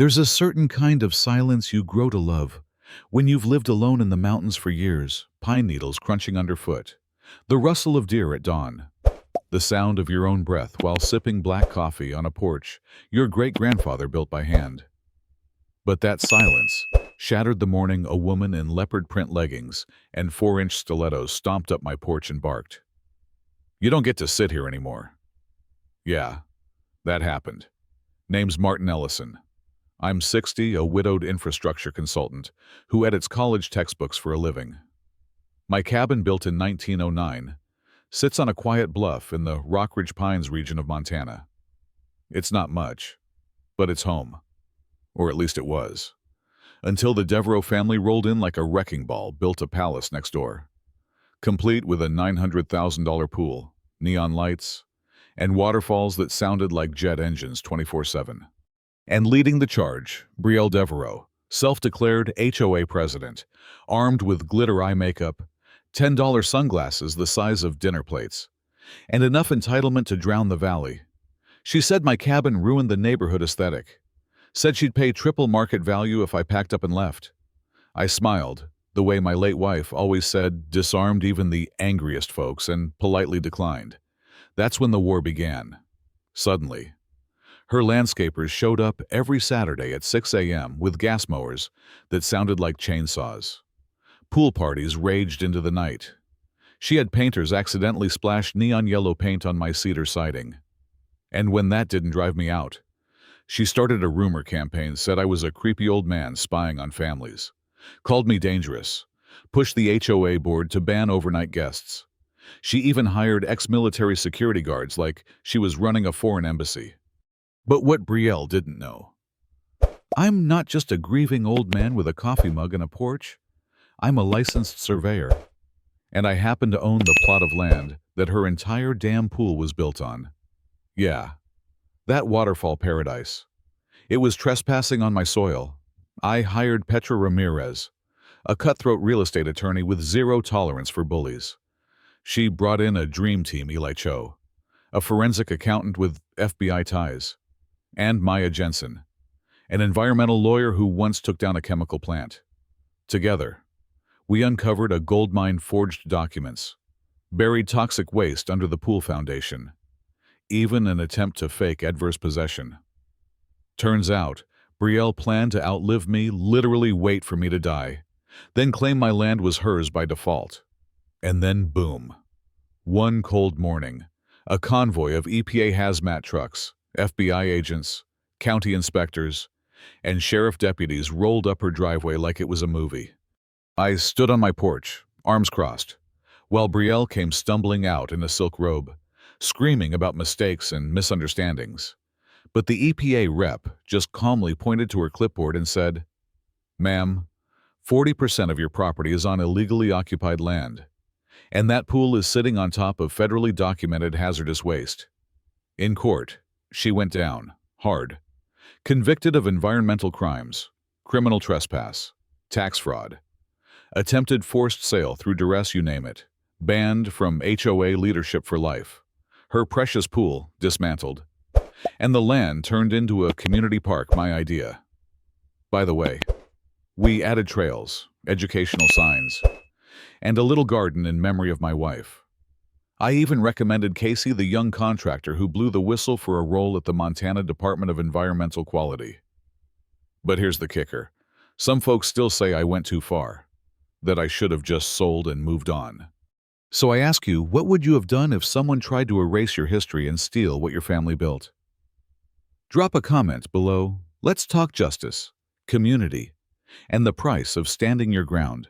There's a certain kind of silence you grow to love when you've lived alone in the mountains for years, pine needles crunching underfoot, the rustle of deer at dawn, the sound of your own breath while sipping black coffee on a porch your great-grandfather built by hand. But that silence shattered the morning a woman in leopard print leggings and 4-inch stilettos stomped up my porch and barked. "You don't get to sit here anymore." Yeah, that happened. Name's Martin Ellison. I'm 60, a widowed infrastructure consultant who edits college textbooks for a living. My cabin, built in 1909, sits on a quiet bluff in the Rockridge Pines region of Montana. It's not much, but it's home. Or at least it was. Until the Devereaux family rolled in like a wrecking ball, built a palace next door, complete with a $900,000 pool, neon lights, and waterfalls that sounded like jet engines 24/7. And leading the charge, Brielle Devereaux, self-declared HOA president, armed with glitter eye makeup, $10 sunglasses the size of dinner plates, and enough entitlement to drown the valley. She said my cabin ruined the neighborhood aesthetic, said she'd pay triple market value if I packed up and left. I smiled, the way my late wife always said, disarmed even the angriest folks, and politely declined. That's when the war began. Suddenly, her landscapers showed up every Saturday at 6 a.m. with gas mowers that sounded like chainsaws. Pool parties raged into the night. She had painters accidentally splash neon yellow paint on my cedar siding. And when that didn't drive me out, she started a rumor campaign, said I was a creepy old man spying on families, called me dangerous, pushed the HOA board to ban overnight guests. She even hired ex-military security guards like she was running a foreign embassy. But what Brielle didn't know: I'm not just a grieving old man with a coffee mug and a porch. I'm a licensed surveyor. And I happen to own the plot of land that her entire damn pool was built on. Yeah, that waterfall paradise. It was trespassing on my soil. I hired Petra Ramirez, a cutthroat real estate attorney with zero tolerance for bullies. She brought in a dream team: Eli Cho, a forensic accountant with FBI ties, and Maya Jensen, an environmental lawyer who once took down a chemical plant. Together, we uncovered a gold mine, forged documents, buried toxic waste under the pool foundation, even an attempt to fake adverse possession. Turns out, Brielle planned to outlive me, literally wait for me to die, then claim my land was hers by default. And then boom. One cold morning, a convoy of EPA hazmat trucks, FBI agents, county inspectors, and sheriff deputies rolled up her driveway like it was a movie. I stood on my porch, arms crossed, while Brielle came stumbling out in a silk robe, screaming about mistakes and misunderstandings. But the EPA rep just calmly pointed to her clipboard and said, "Ma'am, 40% of your property is on illegally occupied land, and that pool is sitting on top of federally documented hazardous waste." In court, she went down, hard, convicted of environmental crimes, criminal trespass, tax fraud, attempted forced sale through duress, you name it, banned from HOA leadership for life, her precious pool dismantled, and the land turned into a community park, my idea. By the way, we added trails, educational signs, and a little garden in memory of my wife. I even recommended Casey, the young contractor who blew the whistle for a role at the Montana Department of Environmental Quality. But here's the kicker. Some folks still say I went too far, that I should have just sold and moved on. So I ask you, what would you have done if someone tried to erase your history and steal what your family built? Drop a comment below. Let's talk justice, community, and the price of standing your ground.